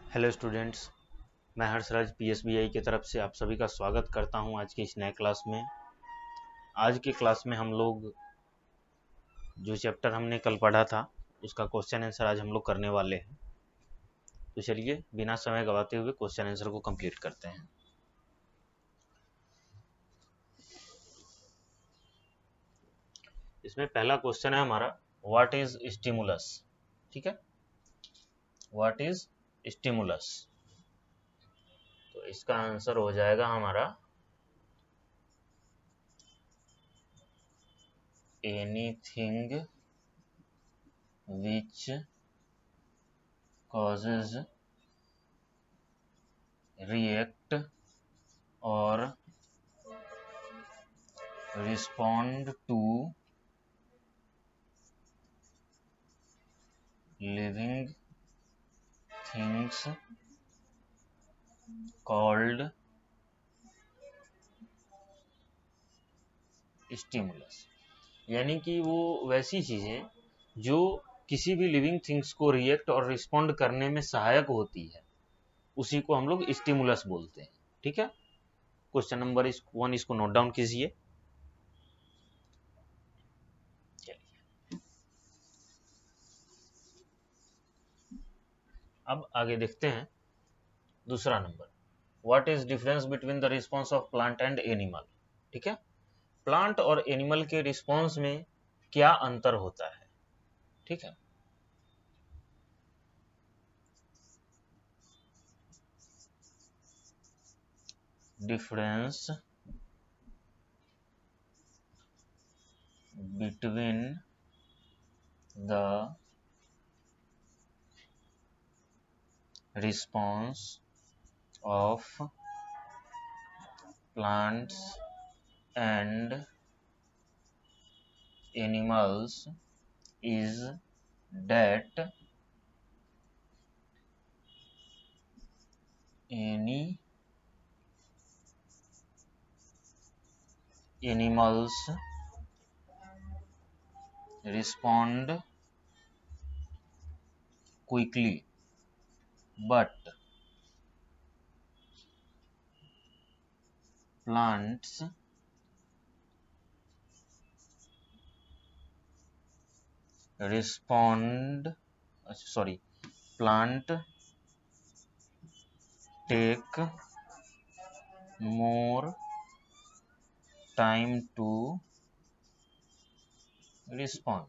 Hello students, मैं हर्षराज पीएसबीआई की तरफ से आप सभी का स्वागत करता हूं आज की इस नए क्लास में। आज के क्लास में हम लोग जो चैप्टर हमने कल पढ़ा था उसका क्वेश्चन आंसर आज हम लोग करने वाले हैं। तो चलिए बिना समय गवाते हुए क्वेश्चन आंसर को कंप्लीट करते हैं। इसमें पहला क्वेश्चन है हमारा, व्हाट इज स्टिमुलस। ठीक है, व्हाट इज स्टिमुलस। तो इसका आंसर हो जाएगा हमारा anything which causes react or respond to living things called stimulus। यानी कि वो वैसी चीजें जो किसी भी लिविंग थिंग्स को रिएक्ट और रिस्पॉन्ड करने में सहायक होती है, उसी को हम लोग स्टिमुलस बोलते हैं। ठीक है, क्वेश्चन नंबर 1 इसको नोट डाउन कीजिए। अब आगे देखते हैं दूसरा number, what is difference between the response of plant and animal. ठीक है, प्लांट और एनिमल के रिस्पॉन्स में क्या अंतर होता है। ठीक है, difference between the response of plants and animals is that any animals respond quickly but plants plant take more time to respond।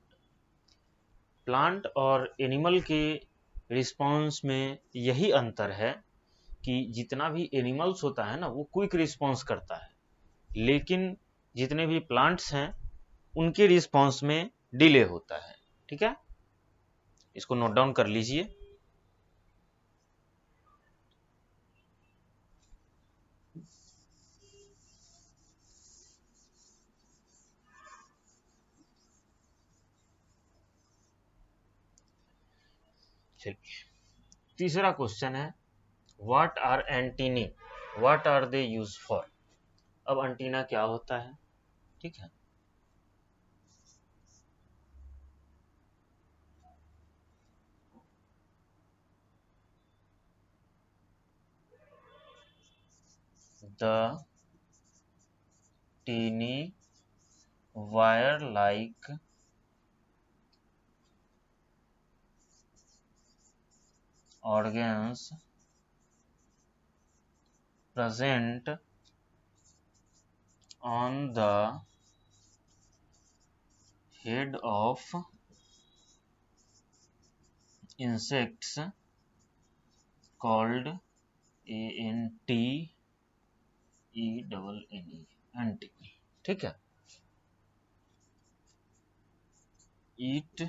Plant और एनिमल के रिस्पॉन्स में यही अंतर है कि जितना भी एनिमल्स होता है ना, वो क्विक रिस्पॉन्स करता है, लेकिन जितने भी प्लांट्स हैं उनके रिस्पॉन्स में डिले होता है। ठीक है, इसको नोट डाउन कर लीजिए। चलिए तीसरा क्वेश्चन है, what are antennae, what are they use for. अब एंटीना क्या होता है। ठीक है, the teeny wire like organs present on the head of insects called ant। ठीक है, it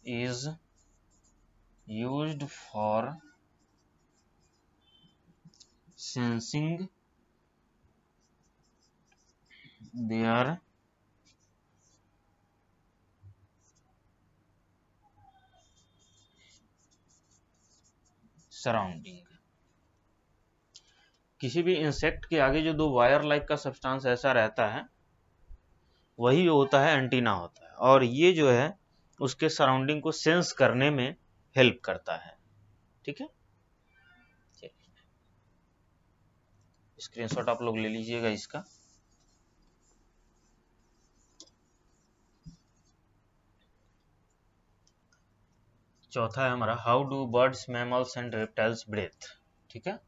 is used for sensing their surrounding. किसी भी इंसेक्ट के आगे जो दो वायर लाइक का सब्सटेंस ऐसा रहता है, वही होता है एंटीना होता है, और ये जो है उसके सराउंडिंग को सेंस करने में हेल्प करता है। ठीक है, स्क्रीनशॉट आप लोग ले लीजिएगा इसका। चौथा है हमारा how do birds, mammals and reptiles breathe. ठीक है,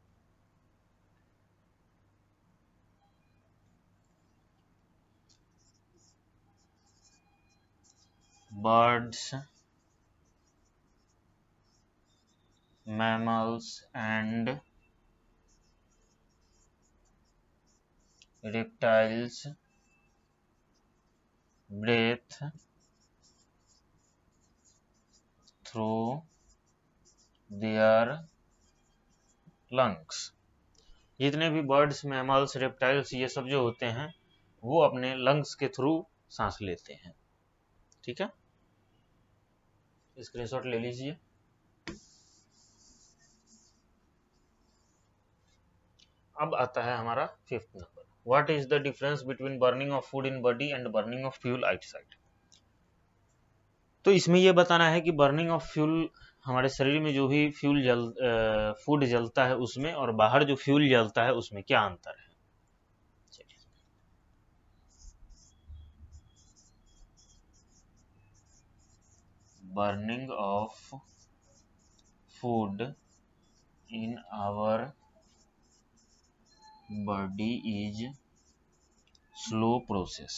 birds, mammals and reptiles breathe through their lungs। जितने भी बर्ड्स, मैमल्स, रेप्टाइल्स ये सब जो होते हैं वो अपने लंग्स के थ्रू सांस लेते हैं। ठीक है, स्क्रीनशॉट ले लीजिए। अब आता है हमारा fifth number, what is the difference between burning of food in body and burning of fuel outside. तो इसमें यह बताना है कि बर्निंग ऑफ फ्यूल, हमारे शरीर में जो भी फूड जलता है उसमें, और बाहर जो फ्यूल जलता है उसमें क्या अंतर है। Burning of food in our body is slow process,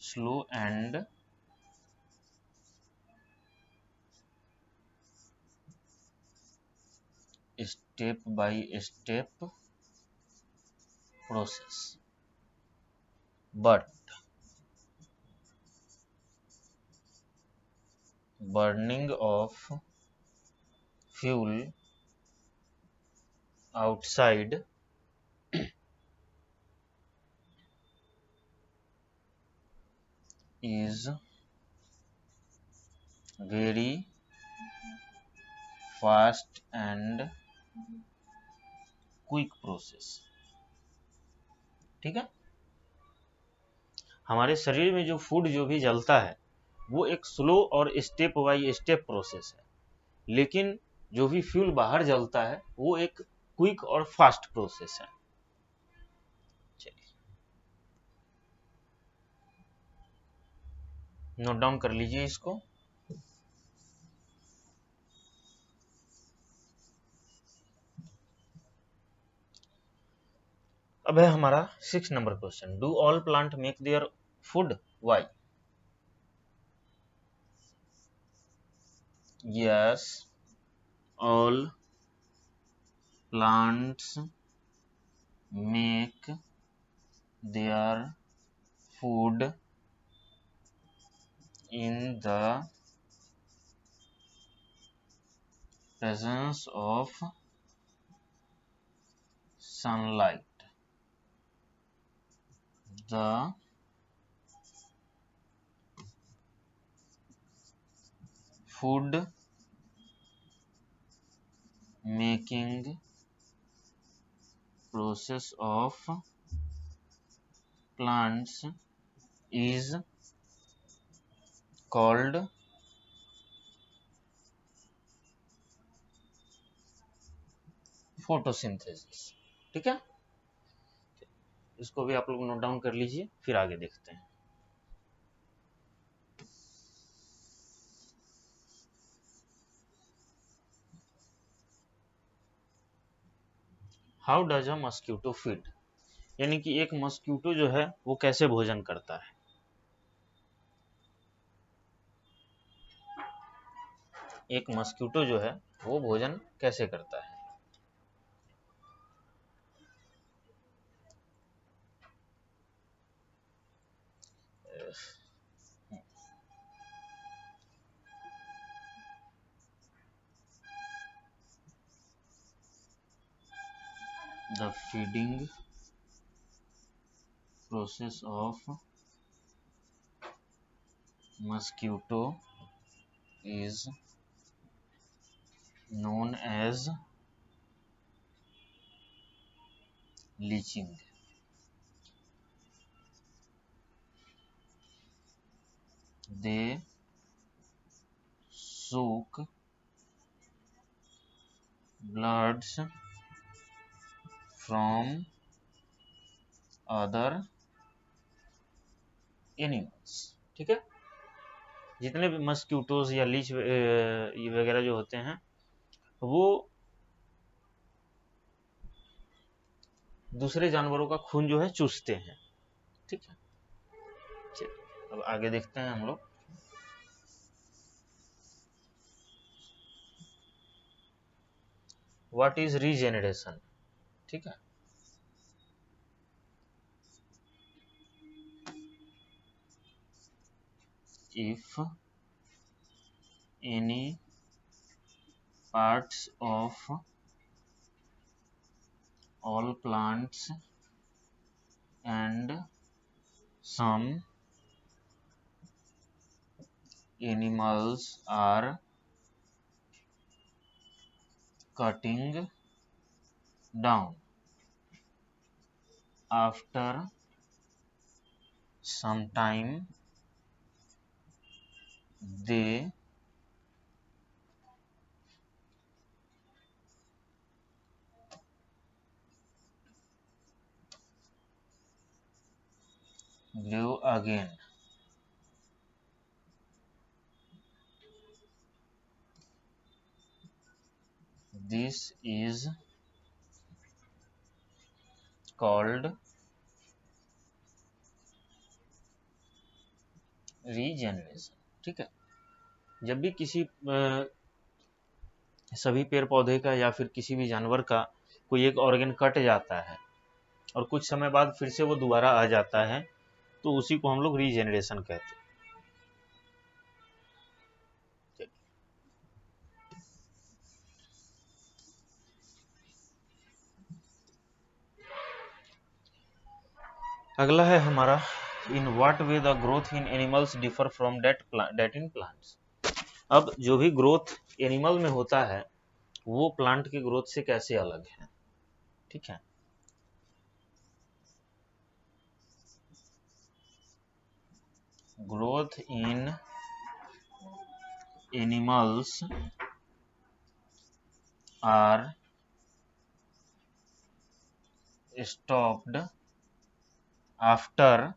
slow and step by step process, but burning of fuel outside is very fast and quick process। ठीक है, हमारे शरीर में जो फूड जो भी जलता है वो एक स्लो और स्टेप बाय स्टेप प्रोसेस है, लेकिन जो भी फ्यूल बाहर जलता है वो एक क्विक और फास्ट प्रोसेस है। चलिए नोट डाउन कर लीजिए इसको। अब है हमारा 6 number question, do all plant make their food, why. Yes, all plants make their food in the presence of sunlight। The food making process of plants is called photosynthesis। ठीक है, इसको भी आप लोग नोट डाउन कर लीजिए, फिर आगे देखते हैं। How does a mosquito feed, यानी कि एक मस्क्यूटो जो है वो कैसे भोजन करता है। एक मस्क्यूटो जो है वो भोजन कैसे करता है। The feeding process of mosquito is known as leaching। They soak bloods from other animals. ठीक है, जितने भी मस्क्यूटोज या लीच वगैरह जो होते हैं वो दूसरे जानवरों का खून जो है चूसते हैं। ठीक है, चलिए अब आगे देखते हैं हम लोग। What is regeneration. ठीक है, if any parts of all plants and some animals are cutting down after some time they grow again। This is called regeneration. ठीक है, जब भी किसी सभी पेड़ पौधे का या फिर किसी भी जानवर का कोई एक ऑर्गन कट जाता है और कुछ समय बाद फिर से वो दोबारा आ जाता है तो उसी को हम लोग रीजेनरेशन कहते हैं। अगला है हमारा, in what way the growth in animals differ from that in plants. अब जो भी ग्रोथ एनिमल में होता है वो प्लांट के ग्रोथ से कैसे अलग है। ठीक है, growth in animals are stopped after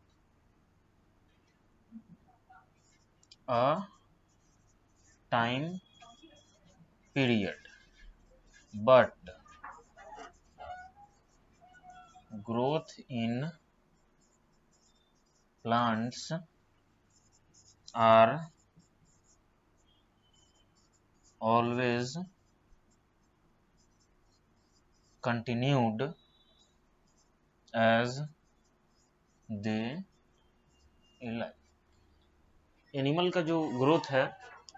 a time period, but growth in plants are always continued as they alive। Animal का जो ग्रोथ है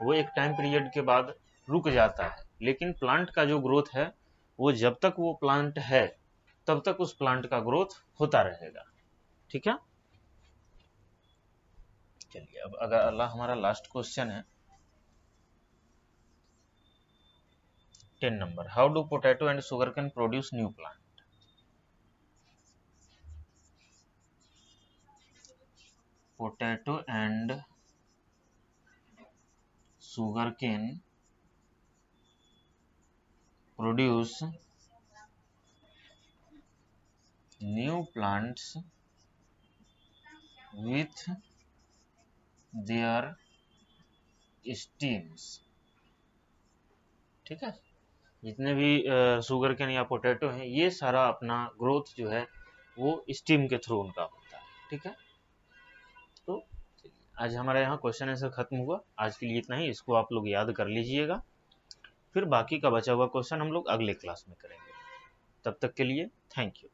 वो एक टाइम पीरियड के बाद रुक जाता है, लेकिन प्लांट का जो ग्रोथ है वो जब तक वो प्लांट है तब तक उस प्लांट का ग्रोथ होता रहेगा। ठीक है, चलिए अब अगला हमारा लास्ट क्वेश्चन है 10 number. How do potato and sugar cane produce new plant. Potato and sugar cane produce new plants with their stems। ठीक है, जितने भी शुगर कैन या पोटैटो हैं ये सारा अपना ग्रोथ जो है वो स्टीम के थ्रू उनका होता है। ठीक है, तो आज हमारे यहाँ क्वेश्चन आंसर खत्म हुआ। आज के लिए इतना ही, इसको आप लोग याद कर लीजिएगा, फिर बाकी का बचा हुआ क्वेश्चन हम लोग अगले क्लास में करेंगे। तब तक के लिए थैंक यू।